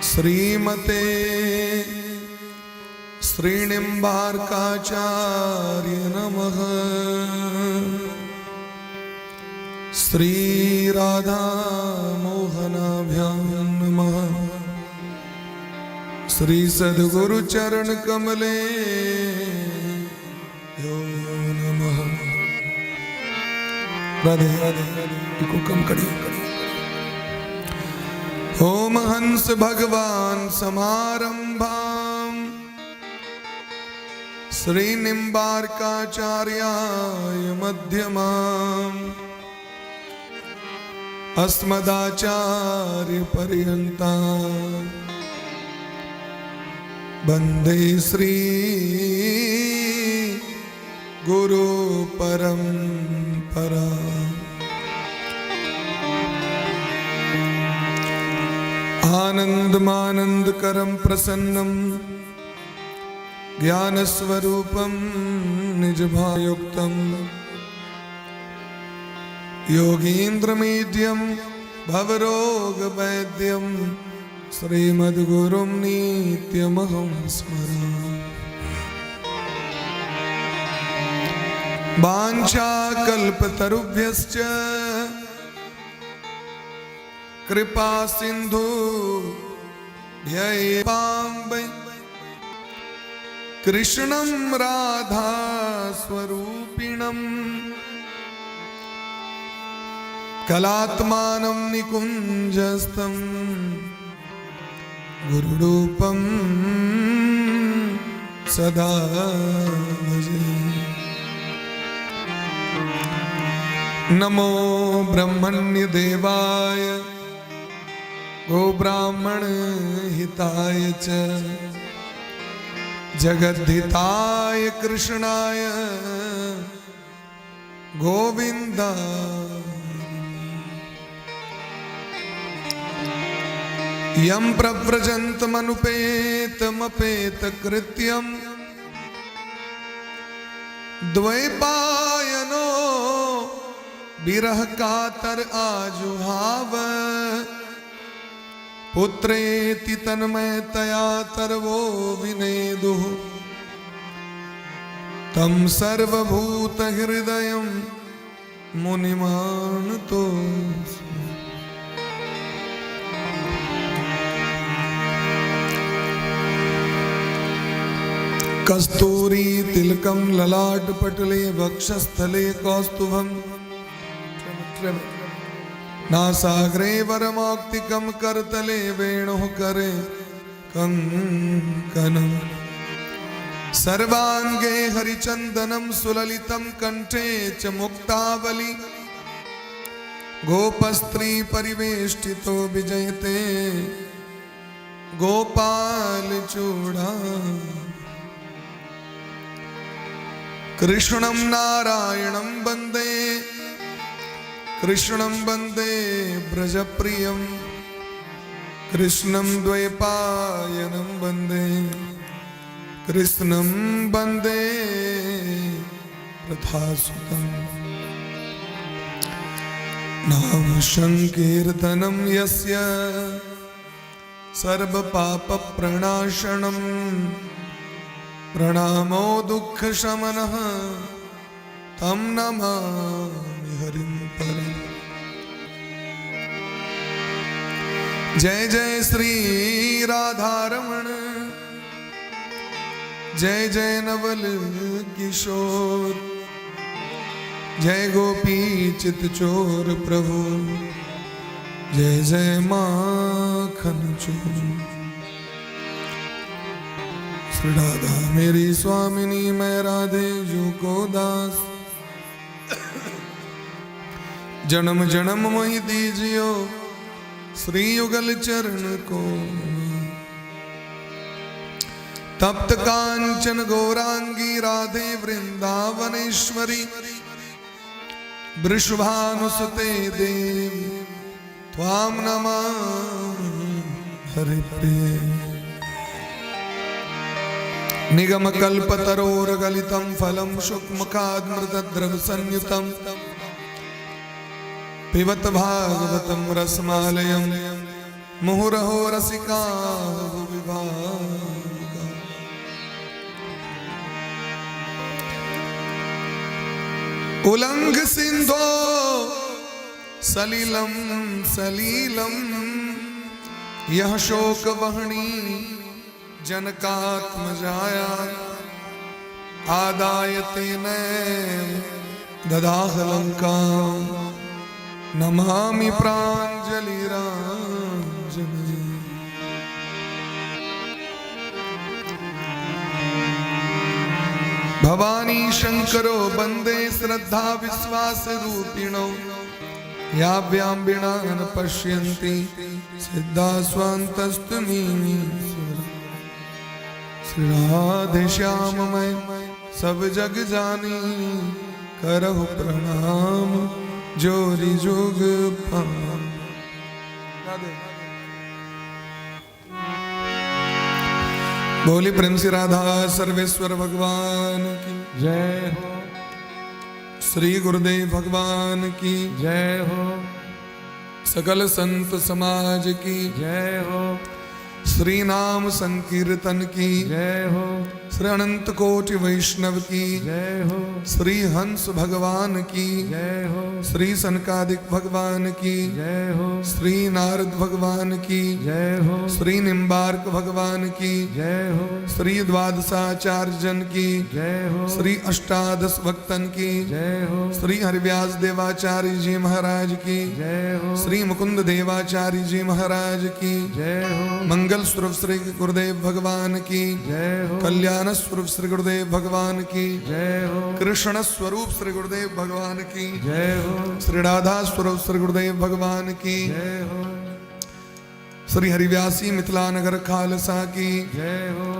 श्रीमते श्रीनिम्बार्काचार्य नमः। श्री राधा मोहनाभ्यां नमः। श्री सद्गुरु चरण कमले यो नमः। राधे राधे को कम करिए। ओम हंस भगवान समारंभां श्रीनिम्बार्काचार्याय मध्यमाम् अस्मदाचार्य पर्यन्तां वन्दे श्री गुरु परंपरा। आनंदमानंद करम प्रसन्नम ज्ञान स्वरूपम निज भावयुक्तम योगींद्रमीड्यम भवरोग वैद्यम श्रीमद्गुरुं नित्यमहं स्मरामि। वाञ्छाकल्पतरुभ्यश्च कृपा सिंधु कृष्णं राधा स्वरूपिणं कलात्मानं निकुंजस्थं गुरुरूपं सदा भजे। नमो ब्रह्मण्य देवाय गो ब्राह्मण हिताय च जगद्धिताय कृष्णाय गोविन्दाय। यं प्रव्रजन्तमनुपेतमपेतकृत्यं द्वैपायनो विरह कातर आजुहाव पुत्रेति तन्मयतया तरवो विनेदुः तं सर्वभूतहृदयं मुनिमानतोऽस्मि। कस्तूरी तिलकं ललाटपटले वक्षस्थले कौस्तुभं नासाग्रे वरमौक्तिकं करतले वेणुः करे कंकणं सर्वांगे हरिचंदनं सुललितं कंठे च मुक्तावली गोपस्त्री परिवेष्टितो विजयते गोपाल चूड़ा। कृष्णं नारायणं वन्दे कृष्णं वन्दे ब्रजप्रियं कृष्णं द्वैपायनं वन्दे कृष्णं वन्दे प्रथासुतं। नाम संकीर्तनं यस्य सर्वपापप्रणाशनं प्रणामो दुःखशमनः तं नमामि हरिं परम्। जय जय श्री राधारमण जय जय नवल किशोर जय गोपी चितचोर प्रभु जय जय माखन चोर। श्री राधा मेरी स्वामिनी मैं राधे जू को दास जन्म जन्म मोहि दीजियो श्री युगल चरण को। तप्त कांचन गौरांगी राधे वृंदावनेश्वरी वृषभानुसुते देवी त्वां नमामि हरिप्रिये। निगम कल्पतरोर्गलितं फलं शुक्मुखाद्मृतद्रव संयुतं पिबत भागवतं रसमालयं मुहुरहो रसिका विभागा। उलंघ सिंधो सलिलं सलीलं यह शोक वहनी जनकात्मजाया आदाय तेन ददाह लंका नमामि प्राञ्जलिराञ्जने। भवानी शंकरो वंदे श्रद्धा विश्वास रूपिणो याभ्यां विना न पश्यन्ति सिद्धा स्वान्तस्तुमी। श्री राधे श्याम मैं सब जग जानी करहु प्रणाम जोरी जोग पाम। बोली प्रेम से राधा सर्वेश्वर भगवान की जय हो। श्री गुरुदेव भगवान की जय हो। सकल संत समाज की जय हो। श्री नाम संकीर्तन की जय हो। श्री अनंत कोटि वैष्णव की जय हो। श्री हंस भगवान की जय हो। श्री सनकादिक भगवान की जय हो। श्री नारद भगवान की जय हो। श्री निम्बार्क भगवान की जय हो। श्री द्वादशाचार्य जन की जय हो। श्री अष्टादश भक्तन की जय हो। श्री हरिव्यास देवाचार्य जी महाराज की जय हो। श्री मुकुंद देवाचार्य जी महाराज की जय हो। मंगल स्वरूप श्री गुरुदेव भगवान की जय हो। कल्याण स्वरूप श्री गुरुदेव भगवान की जय हो। कृष्ण स्वरूप श्री गुरुदेव भगवान की जय हो। श्री राधा स्वरूप श्री गुरुदेव भगवान की जय हो। श्री हरिव्यासी मिथिला नगर खालसा की जय हो।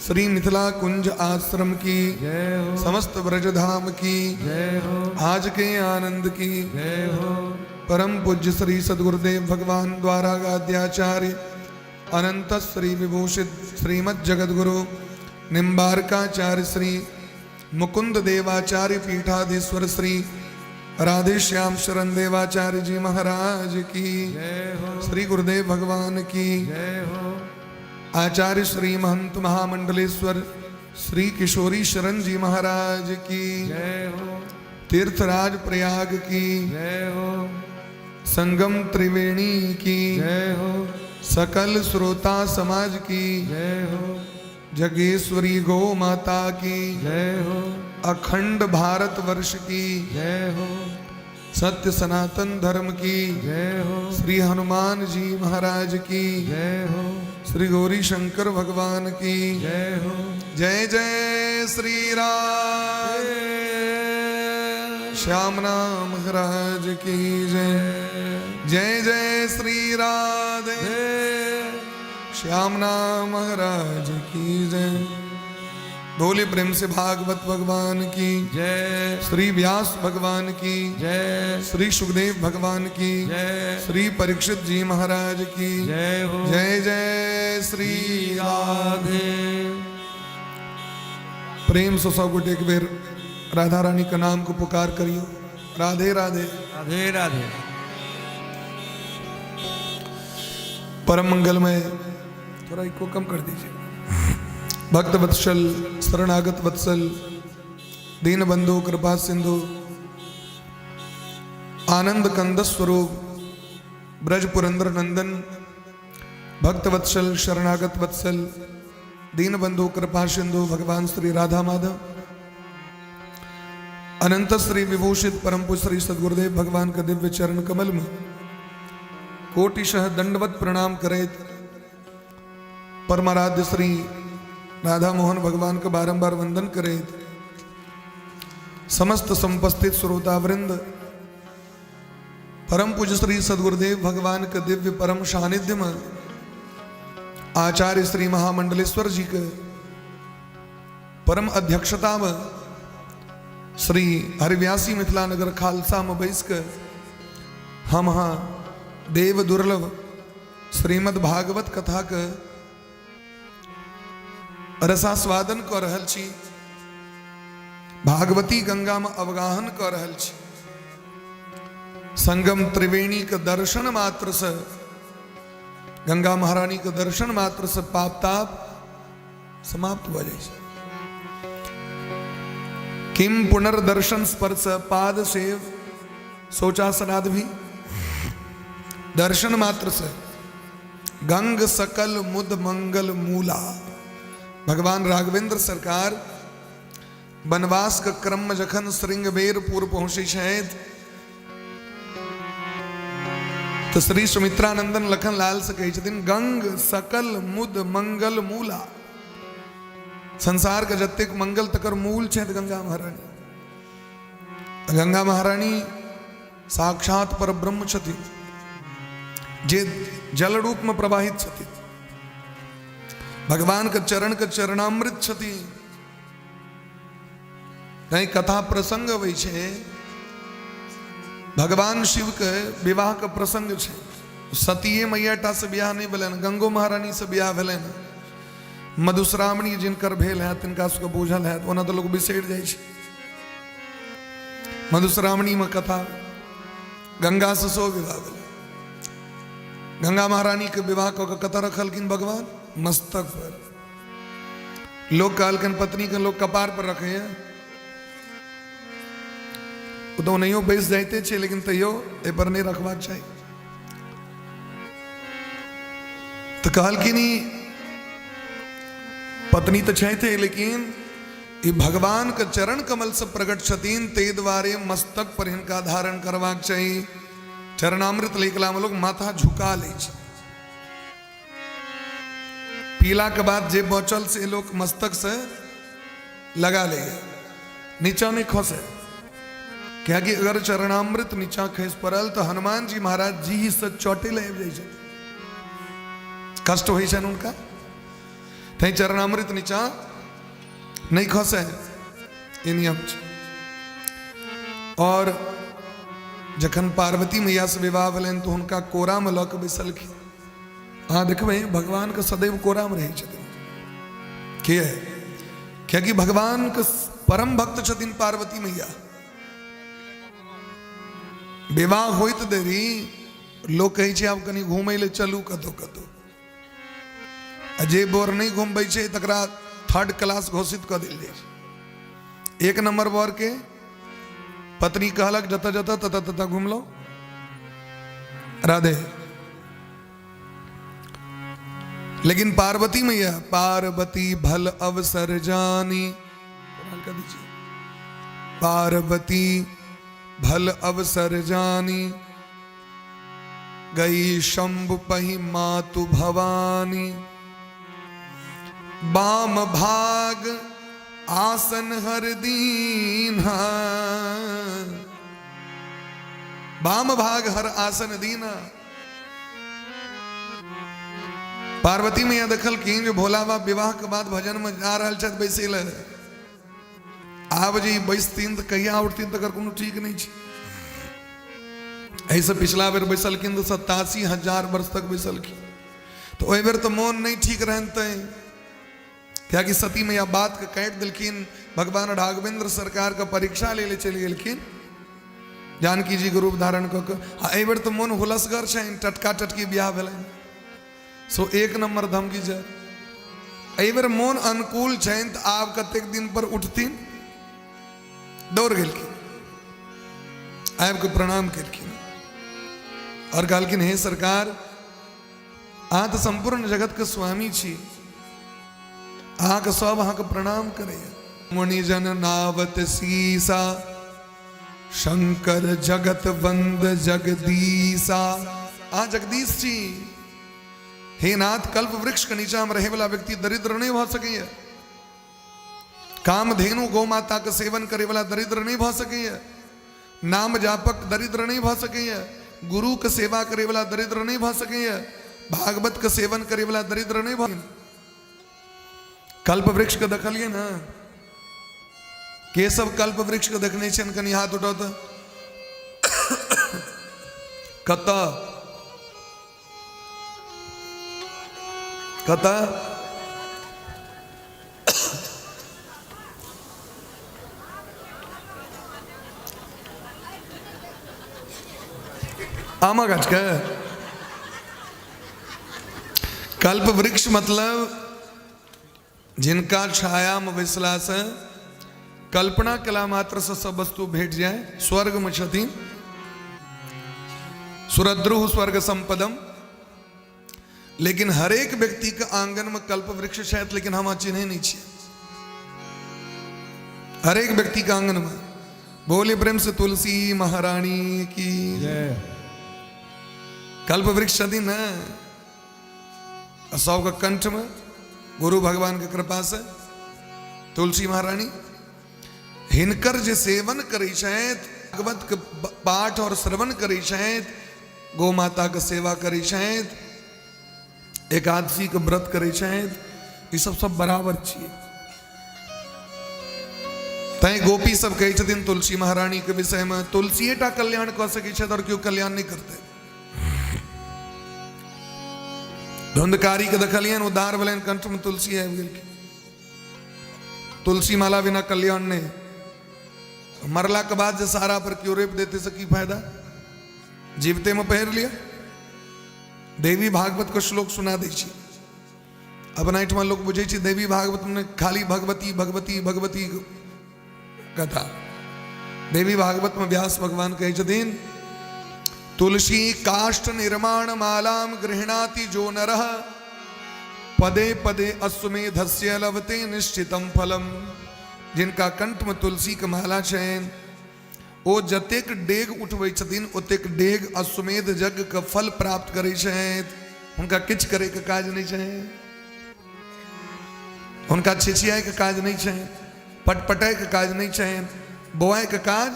श्री मिथिला कुंज आश्रम की जय हो। समस्त ब्रजधाम की जय हो। आज के आनंद की जय हो। परम पूज्य श्री सद्गुरुदेव भगवान द्वारा गाद्याचार्य अनंत श्री विभूषित श्रीमद जगद्गुरु निम्बारकाचार्य श्री मुकुंद देवाचार्य पीठाधीश्वर श्री राधे श्याम शरण देवाचार्य जी महाराज की जय हो। श्री गुरुदेव भगवान की जय हो। आचार्य श्री महंत महामंडलेश्वर श्री किशोरी शरण जी महाराज की जय हो। तीर्थराज प्रयाग की जय हो। संगम त्रिवेणी की जय हो। सकल श्रोता समाज की जय हो। जगेश्वरी गौ माता की जय हो। अखंड भारत वर्ष की जय हो। सत्य सनातन धर्म की जय हो। श्री हनुमान जी महाराज की जय हो। श्री गौरी शंकर भगवान की जय हो। जय जय श्री राम श्यामना महाराज की जय। जय जय श्री राधे श्यामना महाराज की जय। बोले प्रेम से भागवत भगवान की जय। श्री व्यास भगवान की जय। श्री सुखदेव भगवान की जय। श्री परीक्षित जी महाराज की जय हो। जय जय श्री राधे। प्रेम से सब गुट एक बेर राधा रानी का नाम को पुकार करियो। राधे राधे राधे राधे। परम मंगलमय। थोड़ा इको कम कर दीजिए। भक्त वत्सल शरणागत वत्सल दीन बंधु कृपा सिंधु आनंद कंद स्वरूप ब्रज पुरंदर नंदन भक्त वत्सल शरणागत वत्सल दीन बंधु कृपा सिंधु भगवान श्री राधा माधव अनंत श्री विभूषित परम पूज्य श्री सद्गुरुदेव भगवान का दिव्य चरण कमल में कोटिशः दंडवत प्रणाम करे। परमाराध्य श्री राधा मोहन भगवान का बारंबार वंदन करे। समस्त संपस्थित श्रोता वृंद परम पूज्य श्री सद्गुरुदेव भगवान के दिव्य परम सानिध्य में आचार्य श्री महामंडलेश्वर जी के परम अध्यक्षता में श्री हरिव्यासी मिथिला नगर खालसा में बैस के हम देव दुर्लभ श्रीमद् भागवत कथा के रसास्वादन कर रहल छी। भागवती गंगा में अवगाहन कर रहल छी। संगम त्रिवेणी के दर्शन मात्र से, गंगा महारानी के दर्शन मात्र से पाप ताप समाप्त हो जाए। किम पुनर्दर्शन स्पर्श पाद सेव सोचा सनाद भी, दर्शन मात्र से गंग सकल मुद मंगल मूला। भगवान राघवेंद्र सरकार वनवास का क्रम में जखन श्रृंगबेरपुर पहुंचे शायद, तो श्री सुमित्रानंदन लखन लाल से कही छथिन गंग सकल मुद मंगल मूला। संसार का जत्तेक मंगल तकर मूल छे गंगा महारानी। गंगा महारानी साक्षात पर ब्रह्म छथि, जे जल रूप में प्रवाहित छथि। भगवान के चरण के चरणामृत छथि। कहीं कथा प्रसंग अबै छे, भगवान शिव के विवाह का प्रसंग छे। सतीये मैयाटा से ब्याह नहीं भेलन, गंगो महारानी से ब्याह भेलन। मधुश्रावणी जिनकर भेल है तिनका सबके बूझल है, ओना तो लोग बिसरि जाइ छै। मधुश्रावणी में कथा गंगा से सो विवाह भेल। गंगा महारानी के विवाह क के कतऽ रखलखिन भगवान? मस्तक पर। लोग कहलखिन पत्नी के लोग कपार पर रखे है, तो नहीं बैस जाते छे, लेकिन तैयो ए पर नहीं रखबाक चाहिए। तो कहलखिन पत्नी तो चाहिए, लेकिन ये भगवान के चरण कमल से प्रकट छतीन, ते द्वारे मस्तक पर इनका धारण करवाक चाहिए। चरणामृत लेकला में लोग माथा झुका ले छे। पीला के बाद जे बचल से लोग मस्तक से लगा ले, नीचा नहीं खसे। क्या कि अगर चरणामृत नीचा खस पड़ल तो हनुमान जी महाराज जी से चोटे ले जाए, कष्ट हो उनका। थे चरणामृत नीचा नहीं खसे, ये नियम। और जखन पार्वती मैया से विवाह भेलन तो उनका कोरा में लऽ के बैसलखिन। हाँ देखबे भगवान के सदैव कोरा में रहे छथिन। के क्या कि भगवान के परम भक्त छथिन पार्वती मैया। विवाह होइत देरी लोग कहे छे आब कनी घूमे ले चलू कतो कतो। जे बोर नहीं घूमबै छे तकरा थर्ड क्लास घोषित कर दिल जाए। एक नंबर बोर के पत्नी कहलक जत जत तत तत घूम लो। राधे। लेकिन पार्वती मैया, पार्वती भल अवसर जानी, पार्वती भल अवसर जानी, गई शंभु पही मातु भवानी। बाम भाग आसन हर दीना, बाम भाग हर आसन दीना। पार्वती मैया देखल कि जो भोला बाबा विवाह के बाद भजन में जा रहा छथि बैसल, आब जी बैसतीन तो कहिया उठतीन तकर कोनो ठीक नहीं छे। ऐसे पिछला बेर बैसलखिन तो 87,000 वर्ष तक बैसलखिन। तो ओहि बेर तो मोन नहीं ठीक रहते, क्या कि सती मैया बात के काट दिलखिन। भगवान राघवेंद्र सरकार का परीक्षा ले ले चल गेलखिन, जानकी जी के रूप धारण क के। एहि बेर तो मोन हुलसगर छनि, टटका टटकी ब्याह भेलनि। सो एक नंबर धमकी जाय। एहि बेर मोन अनुकूल छनि तो आब कतेक दिन पर उठथिन। दौड़ गेलखिन, आबि के प्रणाम केलखिन और कहलखिन हे सरकार, अहाँ तो संपूर्ण जगत के स्वामी छी, अहाँ के सब अहाँ के प्रणाम करे। मुनिजन नावत सीसा, शंकर जगत वंद जगदीसा। अहाँ जगदीश छी। हे नाथ, कल्प वृक्ष के नीचा में रहे वाला व्यक्ति दरिद्र नहीं भ सके। कामधेनु गौ माता के सेवन करे वाला दरिद्र नहीं भ सके। नाम जापक दरिद्र नहीं भ सके। गुरु के सेवा करे वाला दरिद्र नहीं भ सके। भागवत के सेवन करे वाला दरिद्र नहीं भ। कल्प वृक्ष के देखलिए ना, के सब कल्प वृक्ष के देखने छन? कनी हाथ उठाओ तो। कता कता आमा गाछ के कल्प वृक्ष मतलब जिनका छाया में बैसला से कल्पना कला मात्र से सब वस्तु भेट जाए, स्वर्ग में छथिन, सुरद्रुह स्वर्ग संपदम। लेकिन हरेक व्यक्ति के आंगन में कल्प वृक्ष छथि, लेकिन हम चिन्हे नहीं छियै। हरेक व्यक्ति के आंगन में बोले प्रेम से तुलसी महारानी की जय। कल्प वृक्ष छथिन न सबके कंठ में, गुरु भगवान के कृपा से तुलसी महारानी हिनकर जे सेवन करै छथि, भगवत के पाठ और श्रवण करै छथि, गौ माता के सेवा करै छथि, एकादशी के व्रत करै छथि, ई सब बराबर छियै। तैं गोपी सब कहै छथिन तुलसी महारानी के विषय में तुलसीए टा कल्याण कऽ सकै छथि और केओ कल्याण नहीं करते। धुंधकारी के देखलियन उद्धार भेलनि, कंठ में तुलसी आबि गेल। तुलसी माला बिना कल्याण नहीं। मरला के बाद जे सारा पर क्यों रेप देते से की फायदा, जीवते में पहिर लिया। देवी भागवत के श्लोक सुना दै छी। अपना एहिठमा लोग बुझै छी देवी भागवत में खाली भगवती भगवती भगवती कथा। देवी भागवत में व्यास भगवान कहै छथिन तुलसी काष्ठ निर्माण मालाम गृह्णाति जो नरः पदे पदे अश्वमेधस्य लभते निश्चितम फलम। जिनका कंठ में तुलसी के माला छनि ओ जतेक डेग उठबै छथिन ओतेक डेग अश्वमेध यज्ञ के फल प्राप्त करै छथि। हुनका किछु करे के काज नहीं छनि, हुनका छिछियाए के काज नहीं छनि, पटपटाए के काज नहीं छनि, बोआए के काज।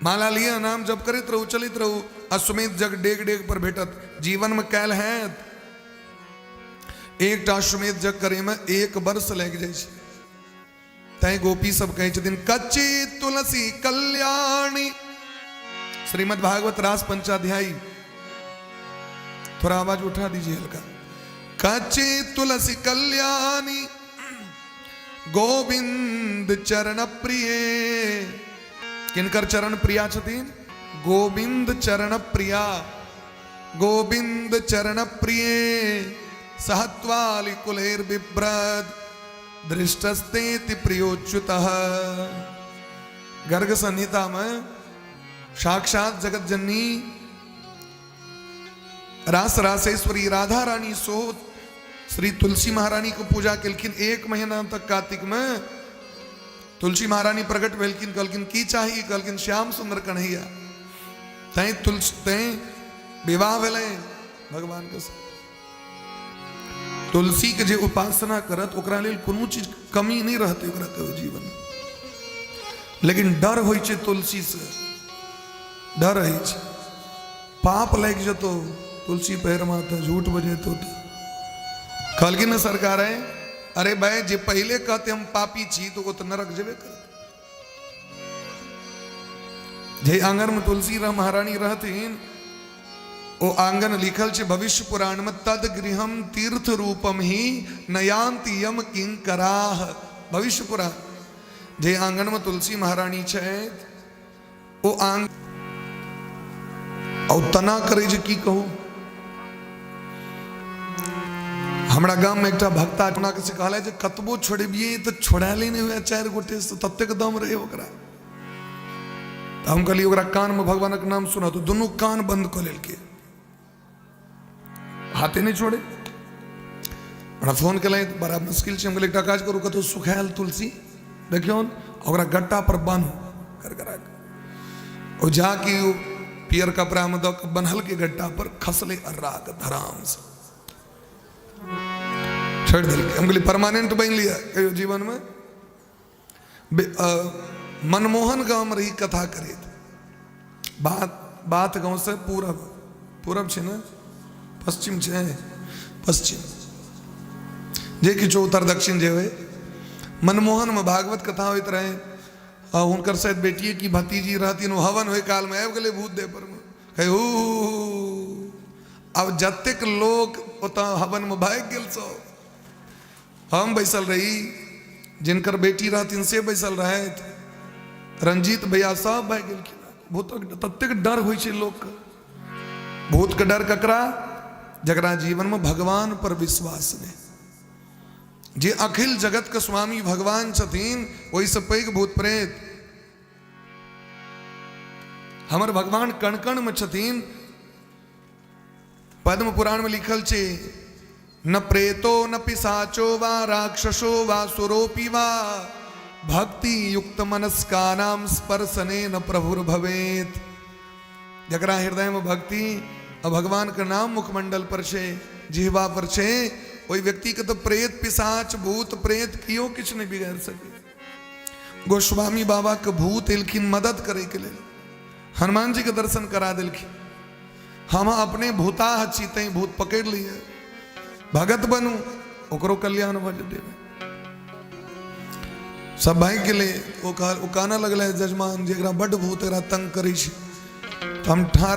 माला लिया नाम जप करैत रहू, चलित रहू, अश्वमेध जग डेग डेग पर भेटत। जीवन में कैल है एक अश्वमेध जग करे में 1 वर्ष लग जाए। तैं गोपी सब कहे छथिन कच्ची तुलसी कल्याणी। श्रीमद् भागवत रास पंचाध्यायी, थोड़ा आवाज उठा दीजिए हल्का। कच्ची तुलसी कल्याणी गोविंद चरण प्रिय। किनकर चरण प्रिया छथिन? गोविंद चरण प्रिया। गोविंद चरण प्रिय सहत्वाली कुलेर बिभ्रद दृष्टस्तेति प्रियोच्युतः। गर्ग संहिता में साक्षात जगत जननी रास रासेश्वरी राधा रानी सो श्री तुलसी महारानी को पूजा केलखिन। 1 महीना तक कार्तिक में तुलसी महारानी प्रकट भेलखिन, कहलखिन की चाहिए? कहलखिन श्याम सुंदर कन्हैया। तैं विवाह भेलै भगवान के साथ। तुलसी के जे उपासना करत ओकरा लेल कोनो चीज कमी नहीं रहते ओकरा के जीवन में। लेकिन डर होइ छै तुलसी से, डर होइ छै पाप लग जतो तुलसी पैर माथा झूठ बजेतो। कहलखिन न सरकार है अरे भाई जे पहले कहते हम पापी छी तो वो तो नरक जेबे कर। जे आंगन में तुलसी महारानी रहतीन ओ आंगन लिखल छे भविष्य पुराण में तद गृहम तीर्थ रूपम ही नयांति यम किंकराह। भविष्य पुराण जे आंगन में तुलसी महारानी छे ओ आंग और तना करे जे की कहू। हमरा गांव में एकटा भक्ता अपना के से कहला जे कतबो छोड़बिए तो छोड़ाले नहीं हुए 4 गोटे से ततेक दम रहे ओकरा। तो हम कहलिए ओकरा कान में भगवानक नाम सुना तो दोनों कान बंद कर लेलके, हाथे नहीं छोड़े। बड़ा फोन कल बड़ा मुश्किल से हम कहलिए एकटा काज करू कतौ सुखायल तुलसी देखियो ओकरा गट्टा पर बांधू कर करा के ओ जाके पियर कपड़ा में दो बनहल के गट्टा पर खसले अर्रा के धराम से छोड़ दिल। हम कहलिए परमानेंट बन लिया कहियो जीवन में। मनमोहन गांव में रही कथा करे बात गांव से पूरब छे ना पश्चिम छे पश्चिम जे किछो उत्तर दक्षिण जे होय। मनमोहन में भागवत कथा होइत रहे। हुनकर शायद बेटिए की भतीजी रहती हवन होय काल में आबि गेलै भूत देह पर में कहे अब जतेक लोग ओत हवन में भाग गेल सब। हम बैसल रही, जिनकर बेटी रहथिन से बैसल रहे, रंजीत भैया सब भाग गेलखिन। भूतक ततेक डर होइ छै लोक के। भूत के डर ककरा? जकरा जीवन में भगवान पर विश्वास नहीं, जे अखिल जगत के स्वामी भगवान छथिन, ओहि से पैघ भूत प्रेत। हमर भगवान कण कण में छथिन। पद्म पुराण में लिखल छे, न प्रेतो न पिशाचो वा राक्षसो वा सुरोपी वा भक्ति युक्त मनस्कानाम स्पर्शने न प्रभुर भवेत। जकरा हृदय में भक्ति और भगवान का नाम मुखमंडल पर छे, जिह्वा पर छे, ओई व्यक्ति के तो प्रेत पिशाच भूत प्रेत कियो किछ नहीं बिगाड़ सके। गोस्वामी बाबा के भूत एलखिन मदद करे के लिए, हनुमान जी के दर्शन करा दिलखिन। हम अपने भूता चीते भूत पकड़ लिए, भगत बनू ओकरो कल्याण भज देवे। सब भाई के लिए वो कहना लगल जजमान, जरा बड़ भूत तंग करे, हम ठार